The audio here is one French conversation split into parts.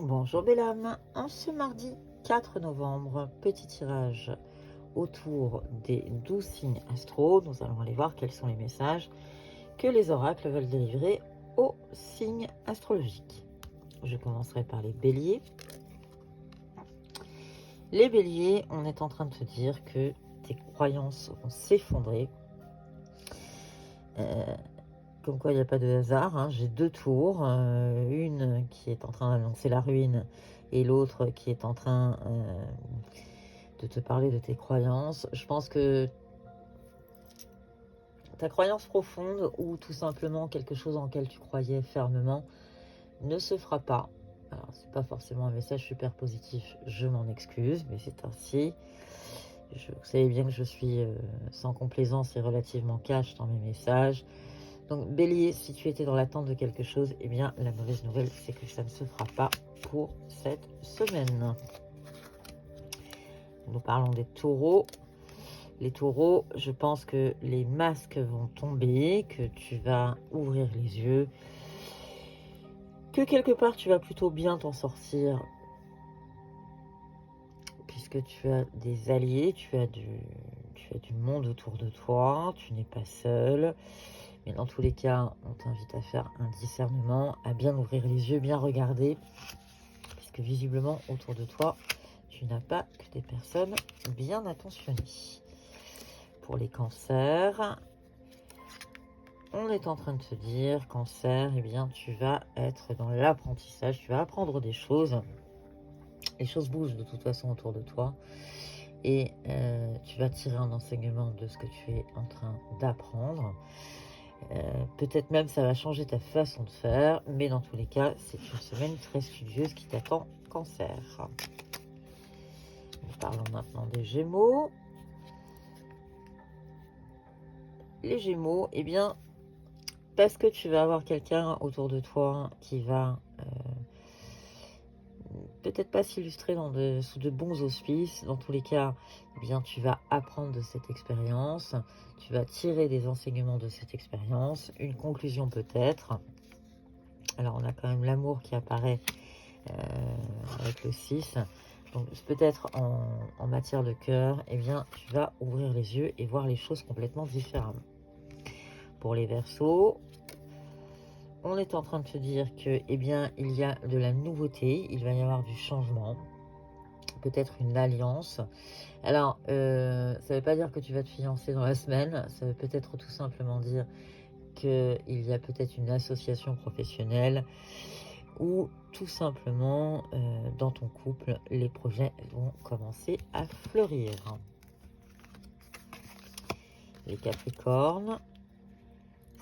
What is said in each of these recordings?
Bonjour belle âme, en ce mardi 4 novembre, petit tirage autour des 12 signes astro. Nous allons aller voir quels sont les messages que les oracles veulent délivrer aux signes astrologiques. Je commencerai par les béliers. Les béliers, on est en train de te dire que tes croyances vont s'effondrer. Comme quoi il n'y a pas de hasard, hein. J'ai deux tours, une qui est en train d'annoncer la ruine et l'autre qui est en train de te parler de tes croyances. Je pense que ta croyance profonde ou tout simplement quelque chose en lequel tu croyais fermement ne se fera pas. Alors c'est pas forcément un message super positif, je m'en excuse, mais c'est ainsi. Vous savez bien que je suis sans complaisance et relativement cash dans mes messages. Donc bélier, si tu étais dans l'attente de quelque chose, eh bien la mauvaise nouvelle c'est que ça ne se fera pas pour cette semaine. Nous parlons des taureaux. Les taureaux, je pense que les masques vont tomber, que tu vas ouvrir les yeux, que quelque part tu vas plutôt bien t'en sortir, puisque tu as des alliés, tu as du monde autour de toi, tu n'es pas seul. Mais dans tous les cas, on t'invite à faire un discernement, à bien ouvrir les yeux, bien regarder, puisque visiblement, autour de toi, tu n'as pas que des personnes bien attentionnées. Pour les cancers, on est en train de te dire, cancer, eh bien, tu vas être dans l'apprentissage, tu vas apprendre des choses. Les choses bougent de toute façon autour de toi. Et tu vas tirer un enseignement de ce que tu es en train d'apprendre. Peut-être même ça va changer ta façon de faire, mais dans tous les cas, c'est une semaine très studieuse qui t'attend, cancer. Nous parlons maintenant des Gémeaux. Les Gémeaux, eh bien, parce que tu vas avoir quelqu'un autour de toi qui va peut-être pas s'illustrer sous de bons auspices. Dans tous les cas, eh bien, tu vas apprendre de cette expérience, tu vas tirer des enseignements de cette expérience, une conclusion peut-être. Alors, on a quand même l'amour qui apparaît avec le 6. Donc, peut-être en matière de cœur, eh bien, tu vas ouvrir les yeux et voir les choses complètement différemment. Pour les Verseaux, on est en train de te dire que, eh bien, il y a de la nouveauté, il va y avoir du changement, peut-être une alliance. Alors, ça ne veut pas dire que tu vas te fiancer dans la semaine, ça veut peut-être tout simplement dire qu'il y a peut-être une association professionnelle ou tout simplement dans ton couple, les projets vont commencer à fleurir. Les Capricornes,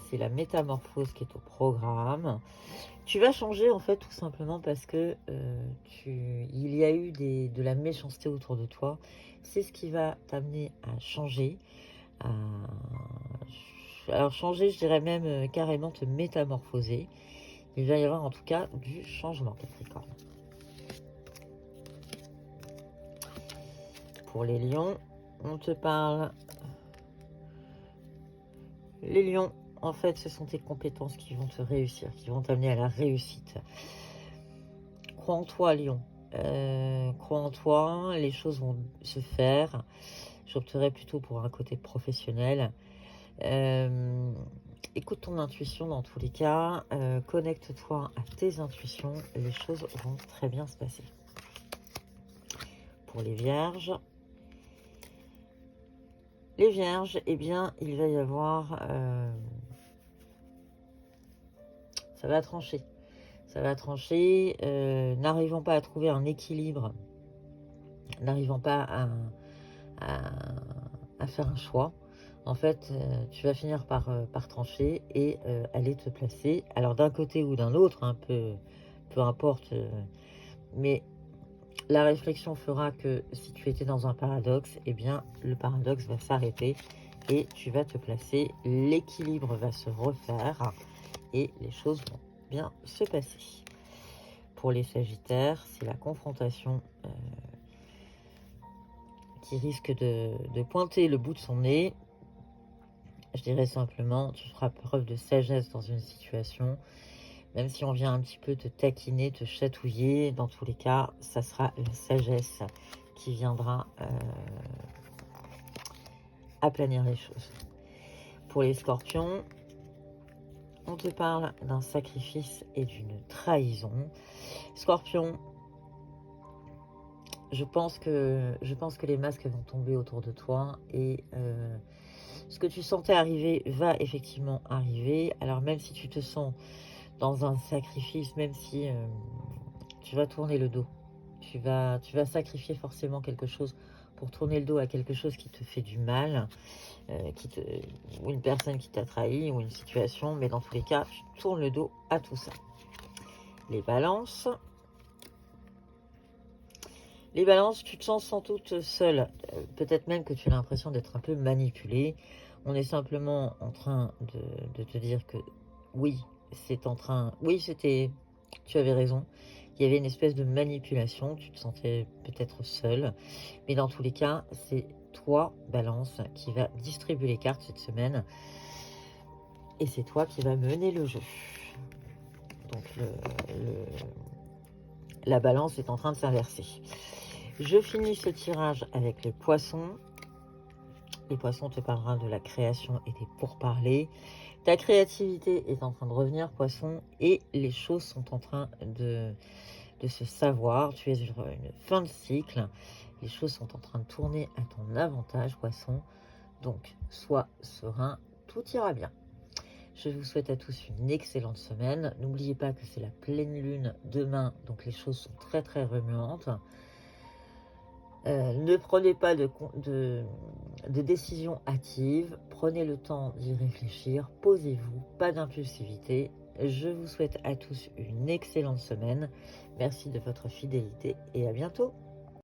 c'est la métamorphose qui est au programme. Tu vas changer en fait tout simplement parce que il y a eu de la méchanceté autour de toi. C'est ce qui va t'amener à changer. Alors changer, je dirais même carrément te métamorphoser. Il va y avoir en tout cas du changement, Capricorne. Pour les lions, on te parle. Les lions, en fait, ce sont tes compétences qui vont te réussir, qui vont t'amener à la réussite. Crois en toi, lion. Crois en toi, les choses vont se faire. J'opterais plutôt pour un côté professionnel. Écoute ton intuition dans tous les cas. Connecte-toi à tes intuitions. Les choses vont très bien se passer. Pour les vierges, eh bien, il va y avoir... ça va trancher. Ça va trancher. N'arrivant pas à trouver un équilibre, n'arrivant pas à faire un choix, en fait, tu vas finir par trancher et aller te placer. Alors d'un côté ou d'un autre, un peu, peu importe, mais la réflexion fera que si tu étais dans un paradoxe, eh bien, le paradoxe va s'arrêter et tu vas te placer. L'équilibre va se refaire et les choses vont bien se passer. Pour les Sagittaires, c'est la confrontation qui risque de pointer le bout de son nez. Je dirais simplement, tu feras preuve de sagesse dans une situation. Même si on vient un petit peu te taquiner, te chatouiller, dans tous les cas, ça sera la sagesse qui viendra aplanir les choses. Pour les scorpions, on te parle d'un sacrifice et d'une trahison. Scorpion, je pense que les masques vont tomber autour de toi et ce que tu sentais arriver va effectivement arriver. Alors même si tu te sens dans un sacrifice, même si tu vas tourner le dos, tu vas sacrifier forcément quelque chose pour tourner le dos à quelque chose qui te fait du mal, ou une personne qui t'a trahi, ou une situation, mais dans tous les cas, tu tournes le dos à tout ça. Les balances. Les balances, tu te sens sans doute seule. Peut-être même que tu as l'impression d'être un peu manipulée. On est simplement en train de te dire que oui, tu avais raison. Il y avait une espèce de manipulation. Tu te sentais peut-être seule. Mais dans tous les cas, c'est toi, Balance, qui va distribuer les cartes cette semaine. Et c'est toi qui va mener le jeu. Donc la balance est en train de s'inverser. Je finis ce tirage avec les poissons. Les poissons te parlera de la création et des pourparlers. Ta créativité est en train de revenir, poisson, et les choses sont en train de se savoir. Tu es sur une fin de cycle. Les choses sont en train de tourner à ton avantage, poisson. Donc, sois serein, tout ira bien. Je vous souhaite à tous une excellente semaine. N'oubliez pas que c'est la pleine lune demain, donc les choses sont très très remuantes. Ne prenez pas de décision hâtive, prenez le temps d'y réfléchir, posez-vous, pas d'impulsivité. Je vous souhaite à tous une excellente semaine. Merci de votre fidélité et à bientôt.